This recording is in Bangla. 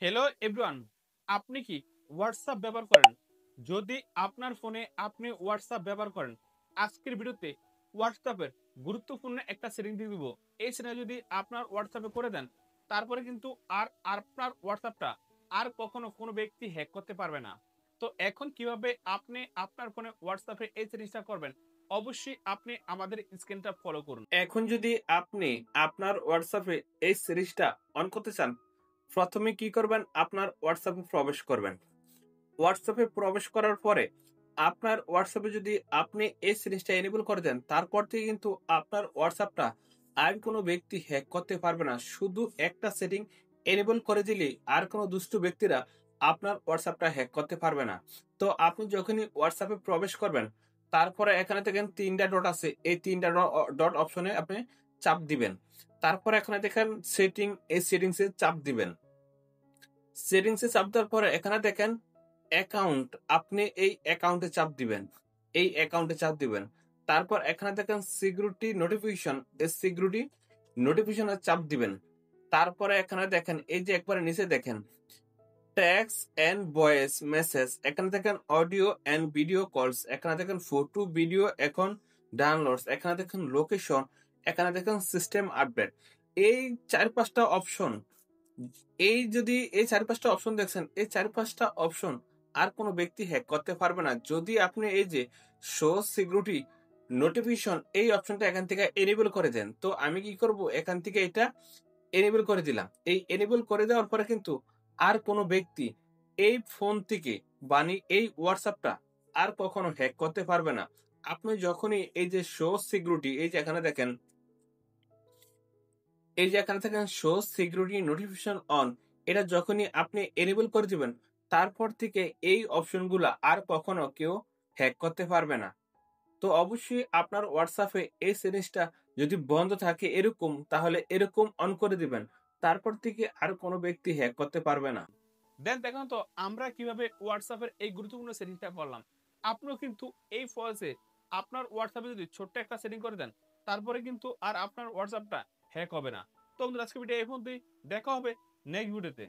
হ্যালো এভরিওয়ান, আপনি কি হোয়াটসঅ্যাপ ব্যবহার করেন? যদি আপনার ফোনে আপনি হোয়াটসঅ্যাপ ব্যবহার করেন, আজকের ভিডিওতে হোয়াটসঅ্যাপের গুরুত্বপূর্ণ একটা সেটিং দিয়ে দিব। এই সেটিংটা যদি আপনার হোয়াটসঅ্যাপে করে দেন, তারপরে কিন্তু আর আপনার হোয়াটসঅ্যাপটা আর কখনো কোনো ব্যক্তি হ্যাক করতে পারবে না। তো এখন কিভাবে আপনি আপনার ফোনে হোয়াটসঅ্যাপে এই সেটিংসটা করবেন, অবশ্যই আপনি আমাদের স্ক্রিনটা ফলো করুন। এখন যদি আপনি আপনার হোয়াটসঅ্যাপে এই সিরিজটা অন করতে চান, প্রথমে কি করবেন? আপনার হোয়াটসঅ্যাপে প্রবেশ করবেন। হোয়াটসঅ্যাপে প্রবেশ করার পরে আপনার হোয়াটসঅ্যাপে যদি আপনি এই সিরিজটা এনেবল করে দেন, তারপর থেকে কিন্তু আপনার হোয়াটসঅ্যাপটা আর কোনো ব্যক্তি হ্যাক করতে পারবে না। শুধু একটা সেটিং এনেবল করে দিলেই আর কোনো দুষ্টু ব্যক্তিরা আপনার হোয়াটসঅ্যাপটা হ্যাক করতে পারবে না। তো আপনি যখনই হোয়াটসঅ্যাপে প্রবেশ করবেন, তারপরে এখানে দেখেন ৩ টা ডট আছে। এই ৩ টা ডট অপশনে আপনি চাপ দিবেন। তারপরে এখানে দেখেন সেটিং, এই সেটিংসে চাপ দিবেন। সেটিংসে চাপ দেওয়ার পরে এখানে দেখেন অ্যাকাউন্ট, আপনি এই অ্যাকাউন্টে চাপ দিবেন। এই অ্যাকাউন্টে চাপ দিবেন। তারপর এখানে দেখেন সিকিউরিটি নোটিফিকেশন, এই সিকিউরিটি নোটিফিকেশনে চাপ দিবেন। তারপরে এখানে দেখেন এই যে একবারে নিচে দেখেন টেক্সট এন্ড ভয়েস মেসেজ, এখানে দেখেন অডিও এন্ড ভিডিও কলস, এখানে দেখেন ফটো ভিডিও এখন ডাউনলোডস, এখানে দেখেন লোকেশন, এখানে দেখেন সিস্টেম আপডেট। এই ৪-৫টা অপশন, এই ৪-৫টা অপশন দেখছেন, এই ৪-৫টা অপশন আর কোন ব্যক্তি হ্যাক করতে পারবে না। যদি আপনি এই যে শো সিকিউরিটি নোটিফিকেশন এই অপশনটা এখান থেকে এনেবল করে দেন। তো আমি কি করব? এখান থেকে এটা এনেবল করে দিলাম। এই এনেবল করে দেওয়ার পরে কিন্তু আর কোন ব্যক্তি এই ফোন থেকে এই হোয়াটসঅ্যাপটা আর কখনো হ্যাক করতে পারবে না। আপনি যখনই এই যে শো সিকিউরিটি, এই যে এখানে দেখেন, এই যে এখানে থাকেন শো সিকিউরিটি নোটিফিকেশন অন, এটা যখনই আপনি এনেবল করে দিবেন, তারপর থেকে এই অপশনগুলা আর কখনো কেউ হ্যাক করতে পারবে না। তো অবশ্যই আপনার হোয়াটসঅ্যাপে এই সেটিংসটা যদি বন্ধ থাকে এরকম, তাহলে এরকম অন করে দিবেন। তারপর থেকে আর কোনো ব্যক্তি হ্যাক করতে পারবে না। দেন দেখুন তো আমরা কিভাবে হোয়াটসঅ্যাপের এই গুরুত্বপূর্ণ সেটিংসটা করলাম। আপনিও কিন্তু এই ফয়েসে আপনার হোয়াটসঅ্যাপে যদি ছোট্ট একটা সেটিং করে দেন, তারপরে কিন্তু আর আপনার হোয়াটসঅ্যাপটা হ্যাক হবে না। তো বন্ধুরা, আজকে ভিডিও এই পর্যন্তই। দেখা হবে নেক্সট ভিডিওতে।